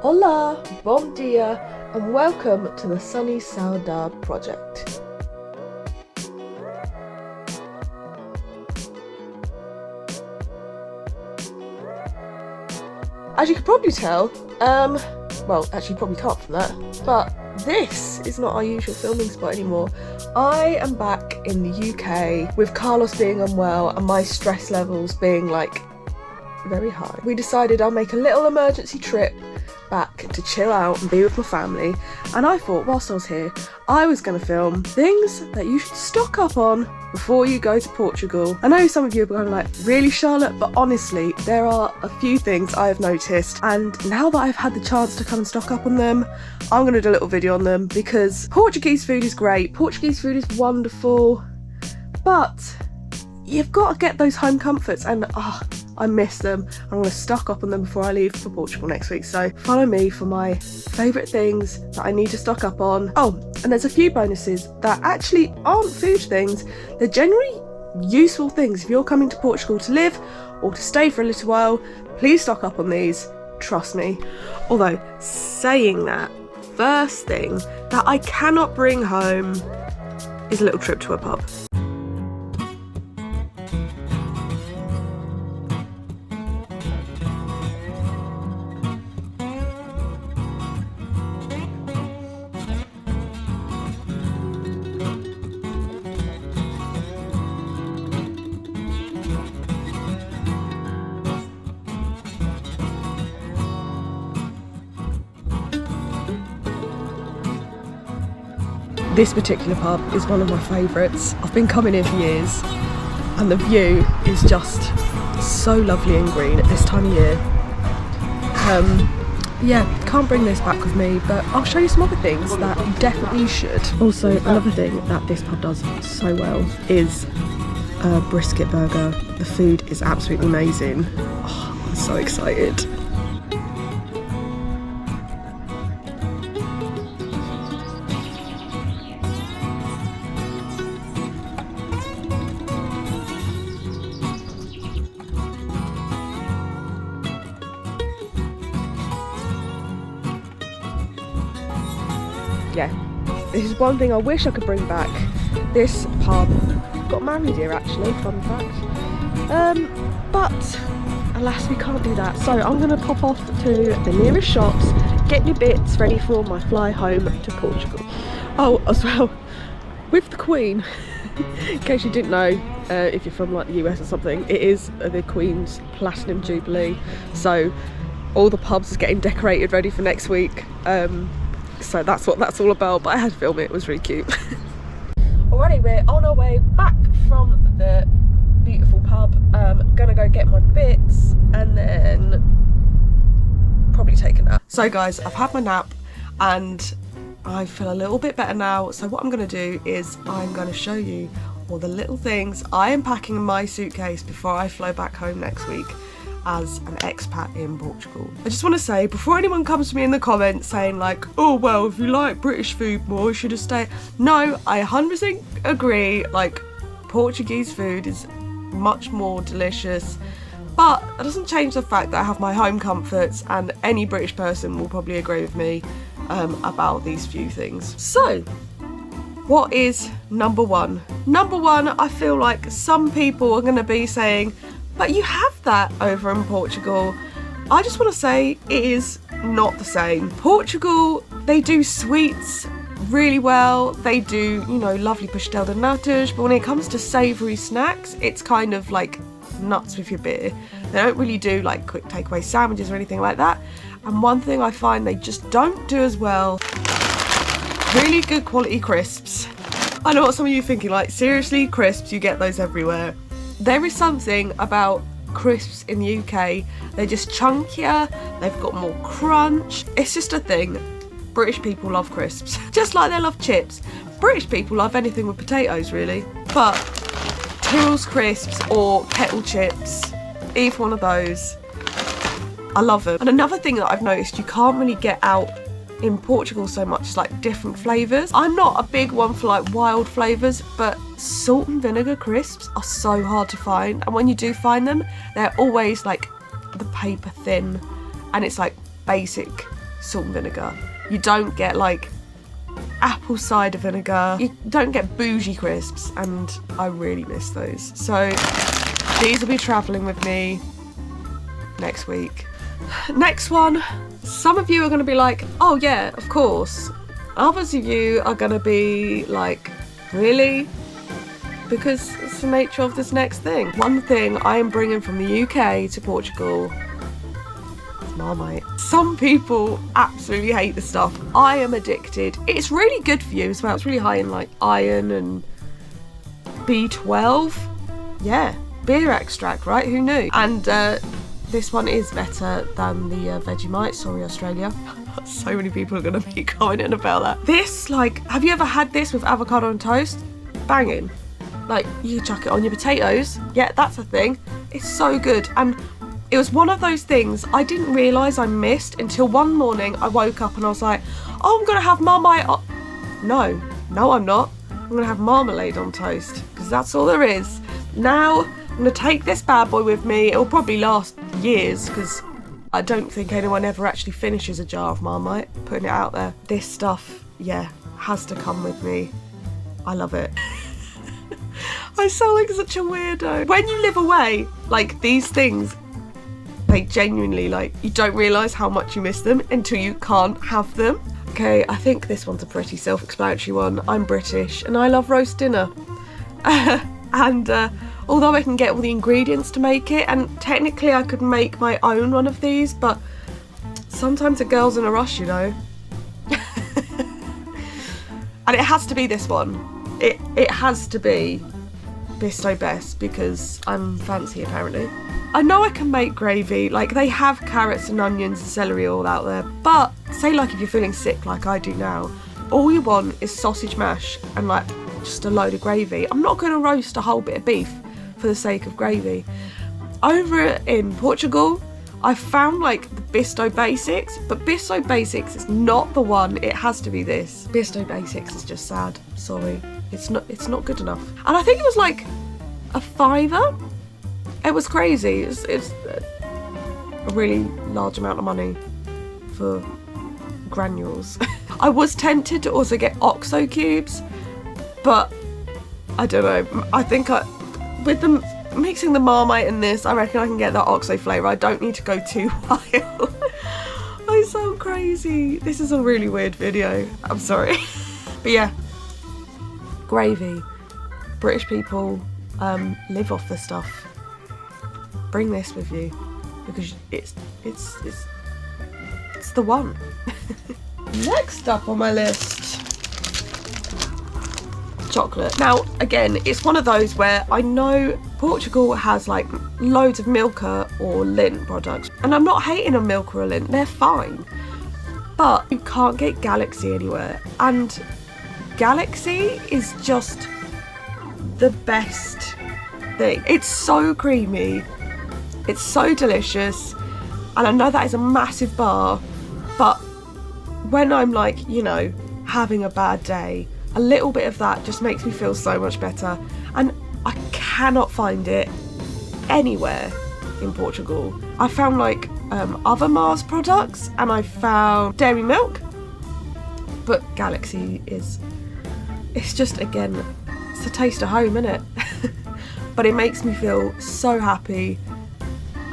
Hola, bom dia, and welcome to the Sunny Saudade project. As you can probably tell, well, actually you probably can't from that, but this is not our usual filming spot anymore. I am back in the UK with Carlos being unwell and my stress levels being like very high. We decided I'll make a little emergency trip back to chill out and be with my family, and I thought whilst I was here I was going to film things that you should stock up on before you go to Portugal. I know some of you are going like, really Charlotte? But honestly, there are a few things I have noticed, and now that I've had the chance to come and stock up on them, I'm going to do a little video on them, because Portuguese food is great, Portuguese food is wonderful, but you've got to get those home comforts, and I miss them. I'm going to stock up on them before I leave for Portugal next week, so follow me for my favourite things that I need to stock up on. Oh, and there's a few bonuses that actually aren't food things, they're generally useful things. If you're coming to Portugal to live or to stay for a little while, please stock up on these, trust me. Although, saying that, first thing that I cannot bring home is a little trip to a pub. This particular pub is one of my favourites. I've been coming here for years, and the view is just so lovely and green at this time of year. Yeah, can't bring this back with me, but I'll show you some other things that you definitely should. Also, another thing that this pub does so well is a brisket burger. The food is absolutely amazing. Oh, I'm so excited. Yeah, this is one thing I wish I could bring back. This pub got married here actually, fun fact. But alas, we can't do that. So I'm gonna pop off to the nearest shops, get my bits ready for my fly home to Portugal. Oh, as well, with the Queen, in case you didn't know, if you're from like the US or something, it is the Queen's Platinum Jubilee. So all the pubs are getting decorated ready for next week. So that's what that's all about, but I had to film it, it was really cute. Alrighty, we're on our way back from the beautiful pub. Gonna go get my bits and then probably take a nap. So guys, I've had my nap and I feel a little bit better now, so what I'm gonna do is I'm gonna show you all the little things I am packing in my suitcase before I fly back home next week as an expat in Portugal. I just want to say, before anyone comes to me in the comments saying like, oh well, if you like British food more, you should have stayed. No, I 100% agree, like Portuguese food is much more delicious, but that doesn't change the fact that I have my home comforts, and any British person will probably agree with me about these few things. So, what is number one? Number one, I feel like some people are going to be saying, but you have that over in Portugal. I just want to say it is not the same. Portugal, they do sweets really well. They do, you know, lovely pastel de natas, but when it comes to savoury snacks, it's kind of like nuts with your beer. They don't really do like quick takeaway sandwiches or anything like that. And one thing I find they just don't do as well, really good quality crisps. I know what some of you are thinking, like seriously, crisps, you get those everywhere. There is something about crisps in the UK, they're just chunkier, they've got more crunch, it's just a thing. British people love crisps, just like they love chips. British people love anything with potatoes really, but Tyrrell's crisps or kettle chips, either one of those, I love them. And another thing that I've noticed you can't really get out in Portugal so much is like different flavours. I'm not a big one for like wild flavours, but salt and vinegar crisps are so hard to find, and when you do find them, they're always like the paper thin, and it's like basic salt and vinegar. You don't get like apple cider vinegar. You don't get bougie crisps, and I really miss those. So these will be travelling with me next week. Next one, some of you are going to be like, oh yeah, of course. Others of you are going to be like, really? Because it's the nature of this next thing. One thing I am bringing from the UK to Portugal is Marmite. Some people absolutely hate this stuff. I am addicted. It's really good for you as well. It's really high in like iron and B12. Yeah, beer extract, right? Who knew? And this one is better than the Vegemite. Sorry, Australia. So many people are going to be commenting about that. This, like, have you ever had this with avocado and toast? Banging. Like, you chuck it on your potatoes. Yeah, that's a thing. It's so good. And it was one of those things I didn't realise I missed until one morning I woke up and I was like, oh, I'm going to have Marmite on... No, I'm not. I'm going to have marmalade on toast, because that's all there is. Now, I'm going to take this bad boy with me. It'll probably last years, because I don't think anyone ever actually finishes a jar of Marmite, putting it out there. This stuff, yeah, has to come with me. I love it. I sound like such a weirdo. When you live away, like, these things, they genuinely, like, you don't realise how much you miss them until you can't have them. Okay, I think this one's a pretty self-explanatory one. I'm British and I love roast dinner. And although I can get all the ingredients to make it, and technically I could make my own one of these, but sometimes a girl's in a rush, you know. And it has to be this one. It has to be Bisto Best, because I'm fancy apparently. I know I can make gravy, like they have carrots and onions and celery all out there, but say like if you're feeling sick like I do now, all you want is sausage mash and like just a load of gravy. I'm not going to roast a whole bit of beef for the sake of gravy. Over in Portugal, I found like the Bisto Basics, but Bisto Basics is not the one. It has to be this. Bisto Basics is just sad. Sorry, it's not good enough. And I think it was like a £5. It was crazy. It's a really large amount of money for granules. I was tempted to also get OXO cubes, but I don't know. I think with them mixing the Marmite in this, I reckon I can get that OXO flavour. I don't need to go too wild. I sound crazy. This is a really weird video. I'm sorry. But yeah, gravy. British people live off the stuff. Bring this with you, because it's the one. Next up on my list, chocolate. Now again, it's one of those where I know Portugal has like loads of Milka or Lindt products, and I'm not hating on Milka or Lindt, they're fine, but you can't get Galaxy anywhere, and Galaxy is just the best thing. It's so creamy, it's so delicious, and I know that is a massive bar, but when I'm like, you know, having a bad day, a little bit of that just makes me feel so much better. And I cannot find it anywhere in Portugal. I found like other Mars products, and I found dairy milk, but Galaxy it's just, again, it's the taste of home, innit? But it makes me feel so happy,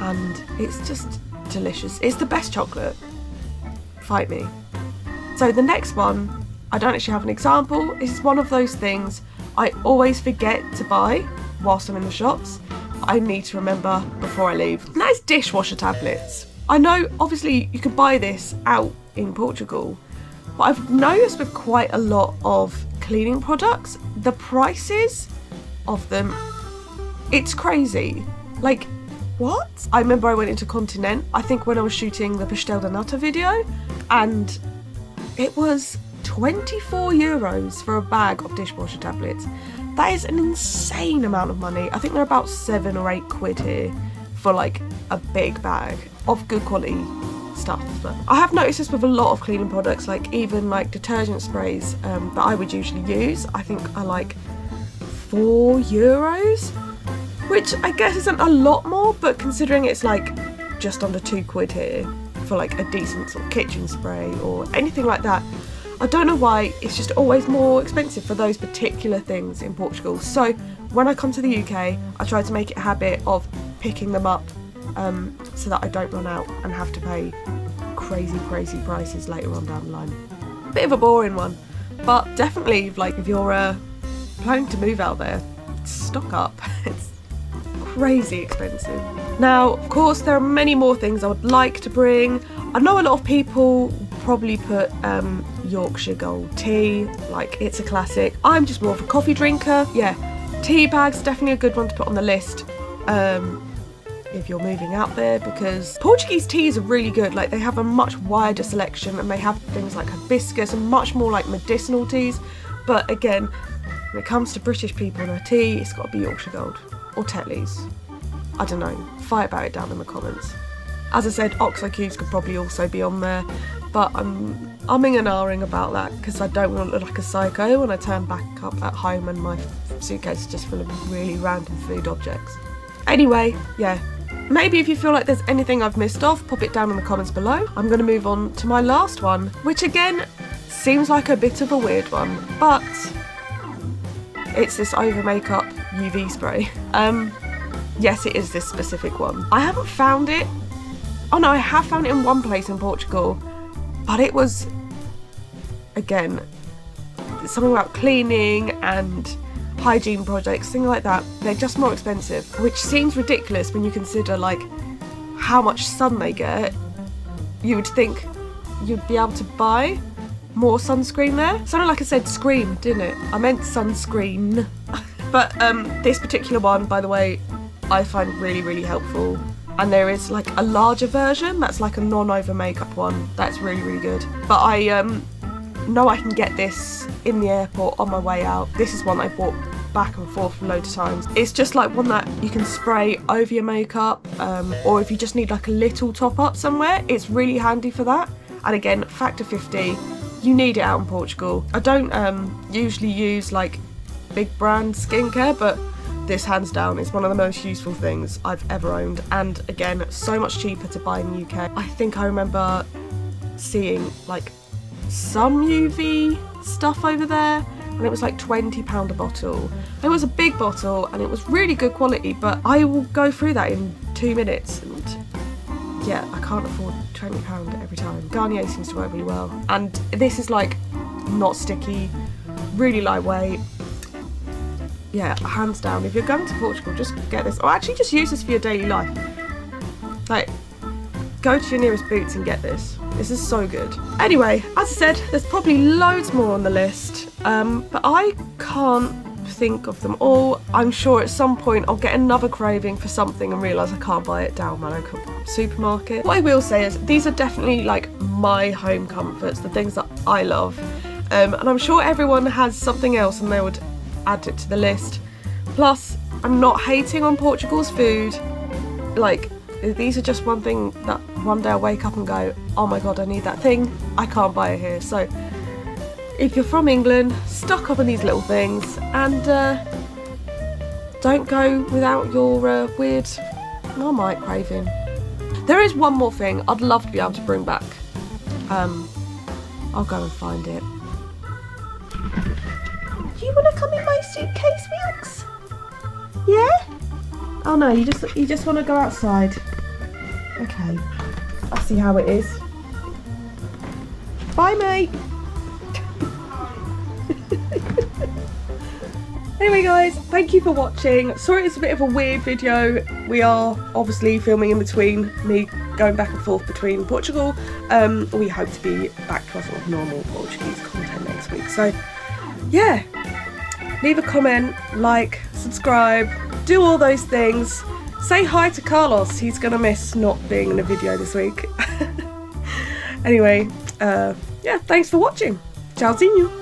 and it's just delicious. It's the best chocolate. Fight me. So the next one, I don't actually have an example. It's one of those things I always forget to buy whilst I'm in the shops. I need to remember before I leave. And that is dishwasher tablets. I know obviously you can buy this out in Portugal, but I've noticed with quite a lot of cleaning products, the prices of them, it's crazy. Like, what? I remember I went into Continent, I think when I was shooting the Pastel de Nata video, and it was €24 for a bag of dishwasher tablets. That is an insane amount of money. I think they're about £7 or £8 here for like a big bag of good quality stuff. But I have noticed this with a lot of cleaning products, like even like detergent sprays that I would usually use. I think are like €4, which I guess isn't a lot more, but considering it's like just under £2 here for like a decent sort of kitchen spray or anything like that, I don't know why, it's just always more expensive for those particular things in Portugal. So when I come to the UK, I try to make it a habit of picking them up so that I don't run out and have to pay crazy prices later on down the line. Bit of a boring one, but definitely like if you're planning to move out there, stock up. It's crazy expensive. Now, of course, there are many more things I would like to bring. I know a lot of people probably put Yorkshire Gold tea, like it's a classic. I'm just more of a coffee drinker. Yeah, tea bags, definitely a good one to put on the list if you're moving out there, because Portuguese teas are really good. Like they have a much wider selection and they have things like hibiscus and much more like medicinal teas. But again, when it comes to British people and their tea, it's got to be Yorkshire Gold or Tetley's. I don't know, fight about it down in the comments. As I said, Oxo Cubes could probably also be on there, but I'm umming and ahhing about that because I don't want to look like a psycho when I turn back up at home and my suitcase is just full of really random food objects. Anyway, yeah, maybe if you feel like there's anything I've missed off, pop it down in the comments below. I'm going to move on to my last one, which again seems like a bit of a weird one, but it's this over makeup UV spray. Yes, it is this specific one. I haven't found it. Oh no, I have found it in one place in Portugal, but it was, again, something about cleaning and hygiene projects, things like that. They're just more expensive, which seems ridiculous when you consider like how much sun they get. You would think you'd be able to buy more sunscreen there. Sounded like I said screen, didn't it? I meant sunscreen. But this particular one, by the way, I find really helpful. And there is like a larger version that's like a non-over makeup one that's really good. But I know I can get this in the airport on my way out. This is one I bought back and forth loads of times. It's just like one that you can spray over your makeup, or if you just need like a little top up somewhere, it's really handy for that. And again, factor 50, you need it out in Portugal. I don't usually use like big brand skincare, but this hands down is one of the most useful things I've ever owned, and again, so much cheaper to buy in the UK. I think I remember seeing like some UV stuff over there and it was like £20 a bottle. It was a big bottle and it was really good quality, but I will go through that in 2 minutes, and yeah, I can't afford £20 every time. Garnier seems to work really well, and this is like not sticky, really lightweight. Yeah, hands down, if you're going to Portugal, just get this, or actually just use this for your daily life. Like, go to your nearest Boots and get this. This is so good. Anyway, as I said, there's probably loads more on the list, but I can't think of them all. I'm sure at some point I'll get another craving for something and realise I can't buy it down my local supermarket. What I will say is these are definitely like my home comforts, the things that I love, and I'm sure everyone has something else and they would add it to the list. Plus, I'm not hating on Portugal's food. Like, these are just one thing that one day I wake up and go, oh my god, I need that thing, I can't buy it here. So if you're from England, stock up on these little things, and don't go without your weird Marmite craving. There is one more thing I'd love to be able to bring back. I'll go and find it. Do you want to come in my suitcase, Wilkes? Yeah? Oh no, you just want to go outside. Okay, I see how it is. Bye, mate. Anyway guys, thank you for watching. Sorry it's a bit of a weird video. We are obviously filming in between, me going back and forth between Portugal. We hope to be back to our sort of normal Portuguese content next week. So yeah, leave a comment, like, subscribe, do all those things. Say hi to Carlos, he's gonna miss not being in a video this week. Anyway, yeah, thanks for watching. Tchauzinho.